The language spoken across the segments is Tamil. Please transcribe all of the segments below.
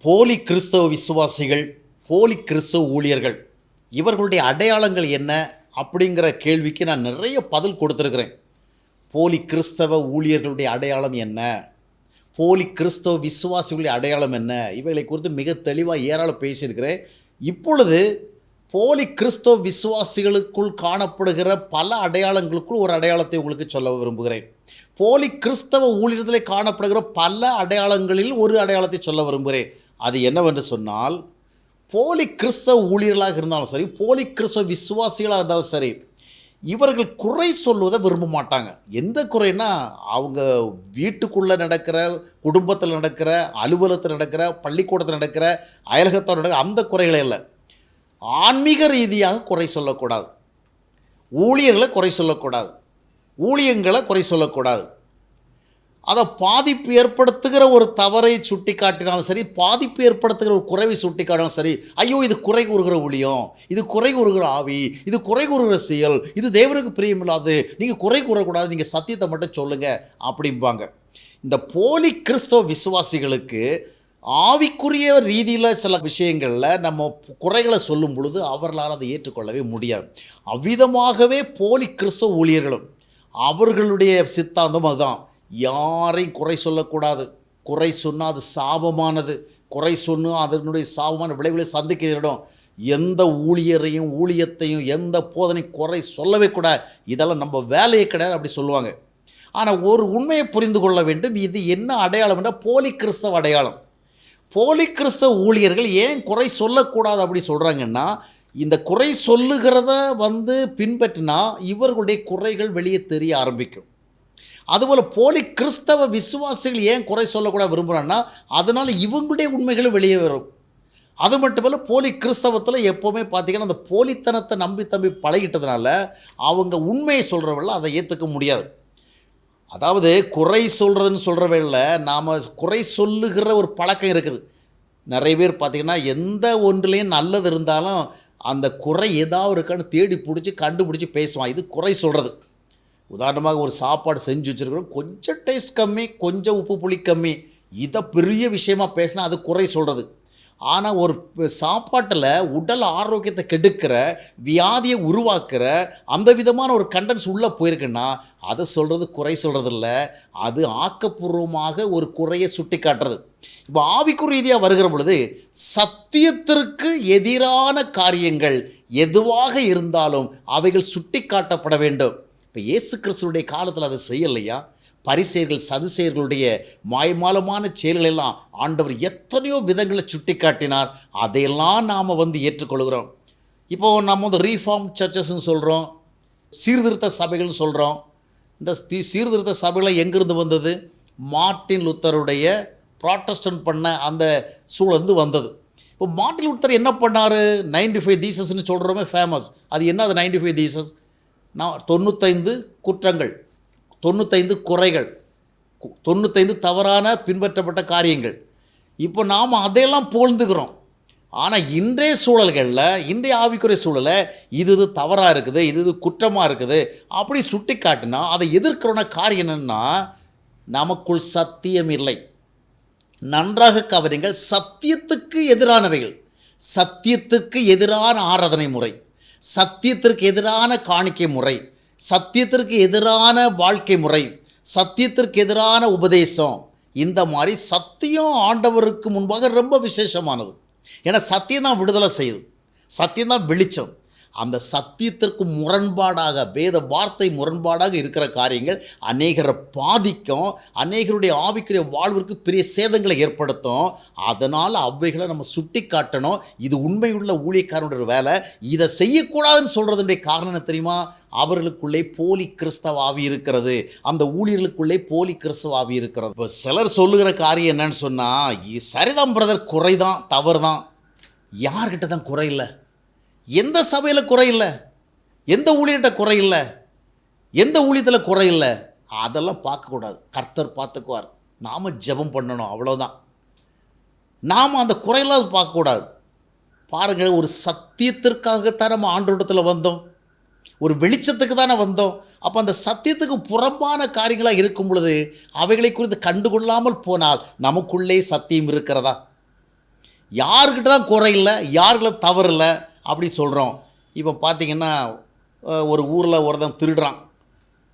போலி கிறிஸ்தவ விசுவாசிகள், போலி கிறிஸ்தவ ஊழியர்கள் இவர்களுடைய அடையாளங்கள் என்ன அப்படிங்கிற கேள்விக்கு நான் நிறைய பதில் கொடுத்துருக்கிறேன். போலி கிறிஸ்தவ ஊழியர்களுடைய அடையாளம் என்ன, போலி கிறிஸ்தவ விசுவாசிகளுடைய அடையாளம் என்ன, இவைகளை குறித்து மிக தெளிவாக ஏராளம் பேசியிருக்கிறேன். இப்பொழுது போலி கிறிஸ்தவ விசுவாசிகளுக்குள் காணப்படுகிற பல அடையாளங்களுக்குள் ஒரு அடையாளத்தை உங்களுக்கு சொல்ல விரும்புகிறேன். போலி கிறிஸ்தவ ஊழியர்களை காணப்படுகிற பல அடையாளங்களில் ஒரு அடையாளத்தை சொல்ல விரும்புகிறேன். அது என்னவென்று சொன்னால், போலி கிறிஸ்தவ ஊழியர்களாக இருந்தாலும் சரி, போலி கிறிஸ்தவ விசுவாசிகளாக இருந்தாலும் சரி, இவர்கள் குறை சொல்வதை விரும்ப மாட்டாங்க. எந்த குறைன்னா, அவங்க வீட்டுக்குள்ளே நடக்கிற, குடும்பத்தில் நடக்கிற, அலுவலகத்தில் நடக்கிற, பள்ளிக்கூடத்தில் நடக்கிற, அயலகத்தில் நடக்கிற அந்த குறைகளே இல்லை. ஆன்மீக ரீதியாக குறை சொல்லக்கூடாது, ஊழியர்களை குறை சொல்லக்கூடாது, ஊழியங்களை குறை சொல்லக்கூடாது. அதை பாதிப்பு ஏற்படுத்துகிற ஒரு தவறை சுட்டி காட்டினாலும் சரி, பாதிப்பு ஏற்படுத்துகிற ஒரு குறைவை சுட்டி காட்டினாலும் சரி, ஐயோ இது குறை கூறுகிற ஊழியம், இது குறை கூறுகிற ஆவி, இது குறை கூறுகிற செயல், இது தேவனுக்கு பிரியமில்லாது, நீங்கள் குறை கூறக்கூடாது, நீங்கள் சத்தியத்தை மட்டும் சொல்லுங்கள் அப்படிம்பாங்க. இந்த போலி கிறிஸ்தவ விசுவாசிகளுக்கு ஆவிக்குரிய ரீதியில் சில விஷயங்களில் நம்ம குறைகளை சொல்லும் பொழுது அவர்களால் அதை ஏற்றுக்கொள்ளவே முடியாது. அவ்விதமாகவே போலி கிறிஸ்தவ ஊழியர்களும் அவர்களுடைய சித்தாந்தம் அதுதான். யாரையும் குறை சொல்லக்கூடாது, குறை சொன்னால் அது சாபமானது, குறை சொன்னால் அதனுடைய சாபமான விளைவுகளை சந்திக்க நேரிடும், எந்த ஊழியரையும் ஊழியத்தையும் எந்த போதனையும் குறை சொல்லவே கூடாது, இதெல்லாம் நம்ம வேலையே கிடையாது அப்படி சொல்லுவாங்க. ஆனால் ஒரு உண்மையை புரிந்து கொள்ள வேண்டும். இது என்ன அடையாளம் என்றால் போலி கிறிஸ்தவ அடையாளம். போலி கிறிஸ்தவ ஊழியர்கள் ஏன் குறை சொல்லக்கூடாது அப்படி சொல்கிறாங்கன்னா, இந்த குறை சொல்லுகிறத பின்பற்றினா இவர்களுடைய குறைகள் வெளியே தெரிய ஆரம்பிக்கும். அதுபோல் போலி கிறிஸ்தவ விசுவாசிகள் ஏன் குறை சொல்லக்கூடாது விரும்புகிறாங்கன்னா, அதனால் இவங்களுடைய உண்மைகளும் வெளியே வரும். அது மட்டுமல்ல, போலி கிறிஸ்தவத்தில் எப்போவுமே பார்த்திங்கன்னா அந்த போலித்தனத்தை நம்பி பழகிட்டதுனால அவங்க உண்மையை சொல்கிறவங்கள அதை ஏற்றுக்க முடியாது. அதாவது குறை சொல்கிறதுன்னு சொல்கிறவங்கள நாம் குறை சொல்லுகிற ஒரு பழக்கம் இருக்குது. நிறைய பேர் பார்த்திங்கன்னா எந்த ஒன்றுலேயும் நல்லது இருந்தாலும் அந்த குறை ஏதாவது இருக்கான்னு தேடி பிடிச்சி கண்டுபிடிச்சி பேசுவான். இது குறை சொல்கிறது. உதாரணமாக ஒரு சாப்பாடு செஞ்சு வச்சுருக்கிறோம், கொஞ்சம் டேஸ்ட் கம்மி, கொஞ்சம் உப்பு புளி கம்மி, இதை பெரிய விஷயமாக பேசினா அது குறை சொல்கிறது. ஆனால் ஒரு சாப்பாட்டில் உடல் ஆரோக்கியத்தை கெடுக்கிற, வியாதியை உருவாக்குற அந்த விதமான ஒரு கண்டென்ட்ஸ் உள்ளே போயிருக்குன்னா அதை சொல்கிறது குறை சொல்கிறது இல்லை, அது ஆக்கப்பூர்வமாக ஒரு குறையை சுட்டி காட்டுறது. இப்போ ஆவிக்குரிய ரீதியாக வருகிற பொழுது சத்தியத்திற்கு எதிரான காரியங்கள் எதுவாக இருந்தாலும் அவைகள் சுட்டி காட்டப்பட வேண்டும். இப்போ இயேசு கிறிஸ்துவுடைய காலத்தில் அதை செய்யலையா? பரிசேயர்கள் சதுசேயர்களுடைய மாய்மாலமான செயல்களெல்லாம் ஆண்டவர் எத்தனையோ விதங்களை சுட்டி காட்டினார். அதையெல்லாம் நாம் ஏற்றுக்கொள்கிறோம். இப்போது நம்ம ரீஃபார்ம் சர்ச்சஸ்ன்னு சொல்கிறோம், சீர்திருத்த சபைகள்னு சொல்கிறோம். இந்த சீர்திருத்த சபைகளை எங்கேருந்து வந்தது? மார்ட்டின் லூத்தருடைய ப்ராட்டஸ்டன்ட் பண்ண அந்த சூழந்து வந்தது. இப்போ மார்ட்டின் லூத்தர் என்ன பண்ணார்? 95 தீசஸ்ன்னு சொல்கிறோமே ஃபேமஸ். அது என்ன? அது 95 தீசஸ், 95 குற்றங்கள், 95 குறைகள், 95 தவறான பின்பற்றப்பட்ட காரியங்கள். இப்போ நாம் அதையெல்லாம் புகழ்ந்துக்கிறோம். ஆனால் இன்றைய சூழல்களில், இன்றைய ஆவிக்குரிய சூழலை இது தவறாக இருக்குது, இது குற்றமாக இருக்குது அப்படி சுட்டி காட்டினா அதை எதிர்க்கிறோன்னா காரியம் என்னென்னா, நமக்குள் சத்தியம் இல்லை. நன்றாக கவனிங்கள். சத்தியத்துக்கு எதிரானவைகள், சத்தியத்துக்கு எதிரான ஆராதனை முறை, சத்தியத்திற்கு எதிரான காணிக்கை முறை, சத்தியத்திற்கு எதிரான வாழ்க்கை முறை, சத்தியத்திற்கு எதிரான உபதேசம், இந்த மாதிரி சத்தியம் ஆண்டவருக்கு முன்பாக ரொம்ப விசேஷமானது. ஏன்னா சத்தியம் தான் விடுதலை செய்யுது, சத்தியம் தான் வெளிச்சம். அந்த சத்தியத்திற்கு முரண்பாடாக, வேத வார்த்தை முரண்பாடாக இருக்கிற காரியங்கள் அநேகரை பாதிக்கும், அநேகருடைய ஆவிக்குரிய வாழ்விற்கு பெரிய சேதங்களை ஏற்படுத்தும். அதனால் அவைகளை நம்ம சுட்டி காட்டணும். இது உண்மையுள்ள ஊழியக்காரனுடைய வேலை. இதை செய்யக்கூடாதுன்னு சொல்கிறதுடைய காரணம் தெரியுமா? அவர்களுக்குள்ளே போலி கிறிஸ்தவ ஆவி இருக்கிறது, அந்த ஊழியர்களுக்குள்ளே போலி கிறிஸ்தவ ஆவி இருக்கிறது. இப்போ சிலர் சொல்லுகிற காரியம் என்னன்னு சொன்னால், சரிதான் பிரதர், குறைதான், தவறு தான். யார்கிட்ட தான் குறை இல்லை? எந்த சபையில் குறை இல்லை, எந்த ஊழியர்கிட்ட குறை இல்லை, எந்த ஊழியத்தில் குறை இல்லை, அதெல்லாம் பார்க்கக்கூடாது. கர்த்தர் பார்த்துக்குவார். நாம் ஜெபம் பண்ணணும், அவ்வளோதான். நாம் அந்த குறையெல்லாம் பார்க்கக்கூடாது. பாருங்கள், ஒரு சத்தியத்திற்காகத்தான் நம்ம ஆண்டவரிடத்தில் வந்தோம், ஒரு வெளிச்சத்துக்கு தானே வந்தோம். அப்போ அந்த சத்தியத்துக்கு புறம்பான காரியங்களாக இருக்கும் பொழுது அவைகளை குறித்து கண்டுகொள்ளாமல் போனால் நமக்குள்ளே சத்தியம் இருக்கிறதா? யாருக்கிட்ட தான் குறை இல்லை, யாருக்கிட்ட தவறு இல்லை அப்படி சொல்கிறோம். இப்போ பார்த்தீங்கன்னா ஒரு ஊரில் ஒருத்தன்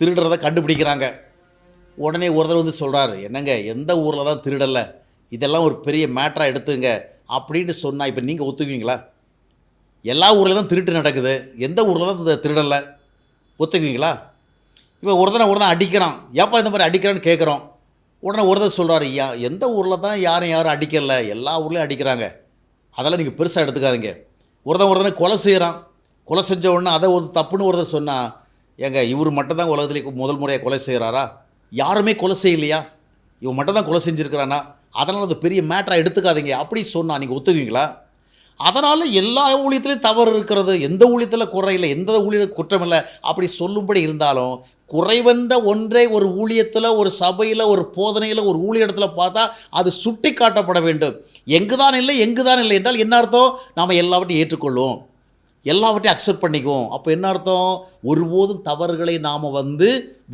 திருடுறதை கண்டுபிடிக்கிறாங்க. உடனே ஒருத்தர் வந்து சொல்கிறாரு, என்னங்க எந்த ஊரில் தான் திருடலை, இதெல்லாம் ஒரு பெரிய மேட்டராக எடுத்துங்க அப்படின்னு சொன்னால் இப்போ நீங்கள் ஒத்துக்குவீங்களா? எல்லா ஊரில் தான் திருட்டு நடக்குது, எந்த ஊரில் தான் திருடலை, ஒத்துக்குவீங்களா? இப்போ ஒருத்தன் அடிக்கிறான், ஏப்பா இந்த மாதிரி அடிக்கிறான்னு கேட்குறோம். உடனே ஒருத்தர் சொல்கிறாரு, எந்த ஊரில் தான் யாரும் அடிக்கலை, எல்லா ஊர்லேயும் அடிக்கிறாங்க, அதெல்லாம் நீங்கள் பெருசாக எடுத்துக்காதீங்க. ஒருத்தனை கொலை செய்கிறான், கொலை செஞ்ச உடனே அதை ஒரு தப்புன்னு ஒருத்தர் சொன்னால், ஏங்க இவர் மட்டும் தான் உலகத்துலேயே முதல் முறையாக கொலை செய்கிறாரா? யாருமே கொலை செய்யலையா? இவன் மட்டும் தான் கொலை செஞ்சுருக்கிறானா? அதனால் அது பெரிய மேட்டராக எடுத்துக்காதீங்க அப்படி சொன்னால் நீங்கள் ஒத்துக்குவீங்களா? அதனால் எல்லா ஊழியத்துலேயும் தவறு இருக்கிறது, எந்த ஊழியத்தில் குறை இல்லை, எந்த ஊழியத்தில் குற்றம் இல்லை அப்படி சொல்லும்படி இருந்தாலும், குறைவென்ற ஒன்றை ஒரு ஊழியத்தில், ஒரு சபையில், ஒரு போதனையில், ஒரு ஊழியத்தில் பார்த்தா அது சுட்டி காட்டப்பட வேண்டும். எங்குதான் இல்லை என்றால் என்ன அர்த்தம்? நாம் எல்லாவற்றையும் ஏற்றுக்கொள்வோம், எல்லாவற்றையும் அக்செப்ட் பண்ணிக்குவோம். அப்போ என்ன அர்த்தம்? ஒருபோதும் தவறுகளை நாம்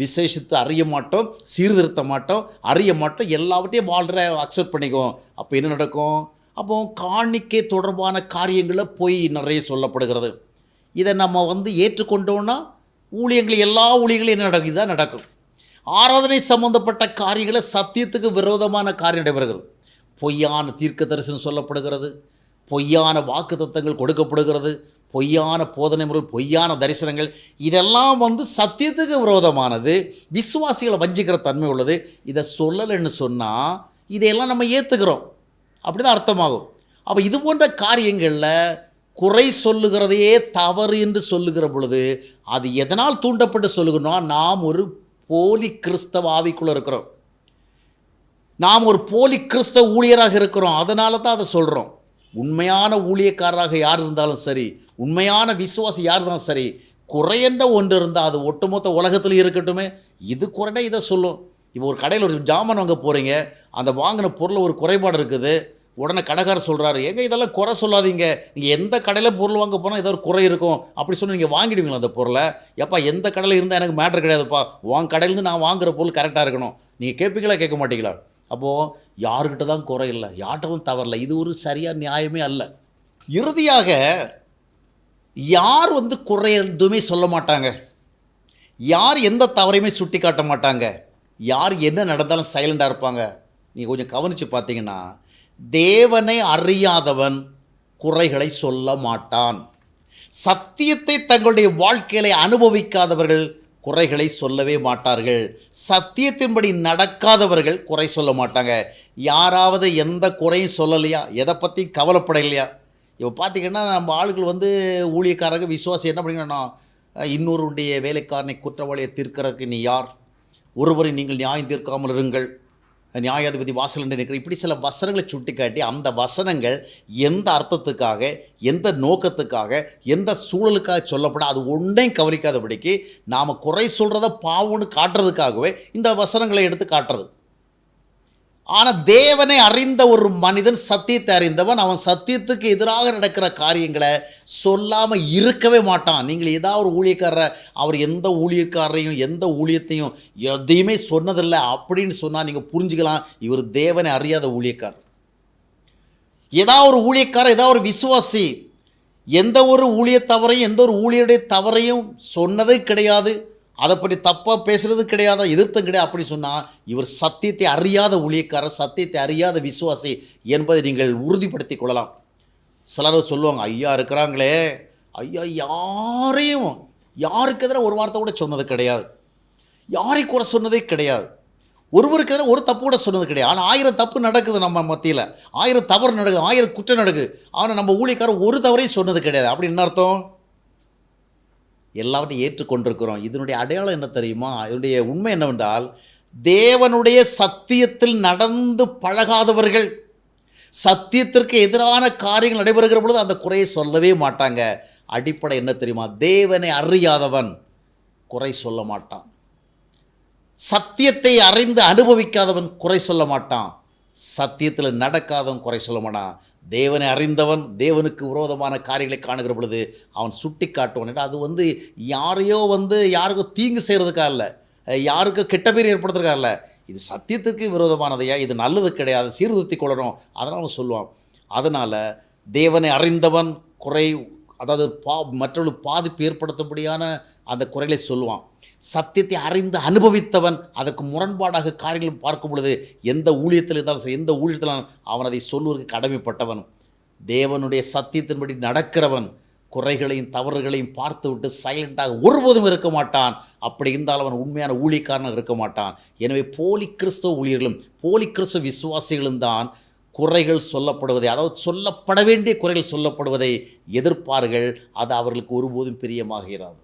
விசேஷித்து அறிய மாட்டோம், சீர்திருத்த மாட்டோம், அறிய மாட்டோம், எல்லாவற்றையும் அக்செப்ட் பண்ணிக்குவோம். அப்போ என்ன நடக்கும்? அப்போ காணிக்கை தொடர்பான காரியங்களில் போய் நிறைய சொல்லப்படுகிறது. இதை நம்ம ஏற்றுக்கொண்டோன்னா எல்லா ஊழியங்களும் என்ன நடக்கும்? இதுதான் நடக்கும். ஆராதனை சம்பந்தப்பட்ட காரியங்களை சத்தியத்துக்கு விரோதமான காரியம் நடைபெறுகிறது. பொய்யான தீர்க்க தரிசனம் சொல்லப்படுகிறது, பொய்யான வாக்கு தத்தங்கள் கொடுக்கப்படுகிறது, பொய்யான போதனை முறை, பொய்யான தரிசனங்கள், இதெல்லாம் சத்தியத்துக்கு விரோதமானது, விசுவாசிகளை வஞ்சிக்கிற தன்மை உள்ளது. இதை சொல்லலைன்னு சொன்னால் இதையெல்லாம் நம்ம ஏற்றுக்கிறோம், அப்படி தான் அர்த்தமாகும். அப்போ இது போன்ற காரியங்களில் குறை சொல்லுகிறதையே தவறு என்று சொல்லுகிற பொழுது அது எதனால் தூண்டப்பட்டு சொல்லுகிறோம்? நாம் ஒரு போலி கிறிஸ்தவ ஆவிக்குள்ளே இருக்கிறோம், நாம் ஒரு போலி கிறிஸ்தவ ஊழியராக இருக்கிறோம், அதனால தான் அதை சொல்கிறோம். உண்மையான ஊழியக்காரராக யார் இருந்தாலும் சரி, உண்மையான விசுவாசி யார் இருந்தாலும் சரி, குறையென்ற ஒன்று இருந்தால் அது ஒட்டுமொத்த உலகத்தில் இருக்கட்டுமே, இது குறைனா இதை சொல்லும். இப்போ ஒரு கடையில் ஒரு ஜாமான் வாங்க போகிறீங்க, அந்த வாங்கின பொருள் ஒரு குறைபாடு இருக்குது, உடனே கடைக்காரர் சொல்கிறாரு, ஏங்க இதெல்லாம் குறை சொல்லாதீங்க, நீங்கள் எந்த கடையில் பொருள் வாங்க போனால் ஏதோ ஒரு குறை இருக்கும் அப்படி சொல்லி நீங்கள் வாங்கிடுவீங்களா அந்த பொருளை? எப்பா எந்த கடையில் இருந்தால் எனக்கு மேட்ரு கிடையாதுப்பா, உன் கடையிலேருந்து நான் வாங்குகிற பொருள் கரெக்டாக இருக்கணும், நீங்கள் கேட்பீங்களா கேட்க மாட்டீங்களா? அப்போது யாருக்கிட்ட தான் குறை இல்லை, யார்கிட்டவும் தவறில்லை, இது ஒரு சரியாக நியாயமே அல்ல. இறுதியாக யார் குறை எதுவுமே சொல்ல மாட்டாங்க, யார் எந்த தவறையுமே சுட்டி காட்ட மாட்டாங்க, யார் என்ன நடந்தாலும் சைலண்டாக இருப்பாங்க. நீங்கள் கொஞ்சம் கவனித்து பார்த்தீங்கன்னா, தேவனை அறியாதவன் குறைகளை சொல்ல மாட்டான். சத்தியத்தை தங்களுடைய வாழ்க்கையில அனுபவிக்காதவர்கள் குறைகளை சொல்லவே மாட்டார்கள். சத்தியத்தின்படி நடக்காதவர்கள் குறை சொல்ல மாட்டாங்க. யாராவது எந்த குறையும் சொல்லலையா, எதை பற்றி கவலைப்படலையா? இப்போ பார்த்திங்கன்னா நம்ம ஆளுகள் ஊழியக்காரங்க விசுவாசி என்ன பண்ணிங்கன்னா, இன்னொருடைய வேலைக்காரனை குற்றவாளியை தீர்க்கிறதுக்கு நீ யார்? ஒருவரை நீங்கள் நியாயம் தீர்க்காமல் இருங்கள், நியாயாதிபதி வாசல் என்று நிற்கிற, இப்படி சில வசனங்களை சுட்டி காட்டி அந்த வசனங்கள் எந்த அர்த்தத்துக்காக, எந்த நோக்கத்துக்காக, எந்த சூழலுக்காக சொல்லப்பட அது ஒன்றையும் கவனிக்காதபடிக்கு நாம் குறை சொல்கிறத பாவம்னு காட்டுறதுக்காகவே இந்த வசனங்களை எடுத்து காட்டுறது. ஆனால் தேவனை அறிந்த ஒரு மனிதன், சத்தியத்தை அறிந்தவன், அவன் சத்தியத்துக்கு எதிராக நடக்கிற காரியங்களை சொல்லாமல் இருக்கவே மாட்டான். நீங்கள் ஏதாவது ஒரு ஊழியக்காரரை, அவர் எந்த ஊழியக்காரரையும் எந்த ஊழியத்தையும் எதையுமே சொன்னதில்லை அப்படின்னு சொன்னால் நீங்கள் புரிஞ்சுக்கலாம், இவர் தேவனை அறியாத ஊழியக்காரர். ஏதாவது ஒரு ஊழியக்காரர், ஏதாவது ஒரு விசுவாசி எந்த ஒரு ஊழியத்தவரையும் எந்த ஒரு ஊழியருடைய தவறையும் சொன்னதே கிடையாது, அதை பற்றி தப்பாக பேசுகிறது கிடையாது, எதிர்த்தும் கிடையாது அப்படி சொன்னால் இவர் சத்தியத்தை அறியாத ஊழியக்காரர், சத்தியத்தை அறியாத விசுவாசி என்பதை நீங்கள் உறுதிப்படுத்தி கொள்ளலாம். சிலர் சொல்லுவாங்க, ஐயா இருக்கிறாங்களே, ஐயா யாருக்கு எதிராக ஒரு வார்த்தை கூட சொன்னது கிடையாது, யாரை கூட சொன்னதே கிடையாது, ஒருவருக்கு எதிராக ஒரு தப்பு கூட சொன்னது கிடையாது. ஆனால் 1000 தப்பு நடக்குது நம்ம மத்தியில், 1000 தவறு நடக்குது, 1000 குற்றம் நடக்குது, ஆனால் நம்ம ஊழியக்காரர் ஒரு தவறையும் சொன்னது கிடையாது. அப்படி என்ன அர்த்தம்? எல்லாவற்றையும் ஏற்றுக்கொண்டிருக்கிறோம். இதனுடைய அடையாளம் என்ன தெரியுமா? இதனுடைய உண்மை என்னவென்றால், தேவனுடைய சத்தியத்தில் நடந்து பழகாதவர்கள், சத்தியத்திற்கு எதிரான காரியங்கள் நடைபெறுகிற பொழுது அந்த குறையை சொல்லவே மாட்டாங்க. அடிப்படை என்ன தெரியுமா? தேவனை அறியாதவன் குறை சொல்ல மாட்டான். சத்தியத்தை அறிந்து அனுபவிக்காதவன் குறை சொல்ல மாட்டான். சத்தியத்தில் நடக்காதவன் குறை சொல்ல மாட்டான். தேவனை அறிந்தவன் தேவனுக்கு விரோதமான காரியங்களை காணுகிற பொழுது அவன் சுட்டி காட்டுவான். அது யாரையோ யாருக்கும் தீங்கு செய்கிறதுக்காக இல்லை, யாருக்கும் கெட்ட பேர் ஏற்படுத்துறதுக்காக இல்லை, இது சத்தியத்துக்கு விரோதமானதையா, இது நல்லது கிடையாது, சீர்திருத்தி கொள்ளணும், அதனால் அவன் சொல்லுவான். அதனால் தேவனை அறிந்தவன் குறை, அதாவது மற்றவர்களுக்கு பாதிப்பு ஏற்படுத்தும்படியான அந்த குறைகளை சொல்லுவான். சத்தியத்தை அறிந்து அனுபவித்தவன் அதற்கு முரண்பாடாக காரியங்கள் பார்க்கும் பொழுது எந்த ஊழியத்தில் இருந்தாலும் சரி, எந்த ஊழியத்தில் அவன் அதை சொல்லுவதற்கு கடமைப்பட்டவன். தேவனுடைய சத்தியத்தின்படி நடக்கிறவன் குறைகளையும் தவறுகளையும் பார்த்துவிட்டு சைலண்டாக ஒருபோதும் இருக்க மாட்டான். அப்படி இருந்தால் அவன் உண்மையான ஊழியக்காரனாக இருக்க மாட்டான். எனவே போலி கிறிஸ்தவ ஊழியர்களும் போலி கிறிஸ்தவ விசுவாசிகளும் தான் குறைகள் சொல்லப்படுவதை, அதாவது சொல்லப்பட வேண்டிய குறைகள் சொல்லப்படுவதை எதிர்ப்பார்கள். அது அவர்களுக்கு ஒருபோதும் பிரியமாக இராது.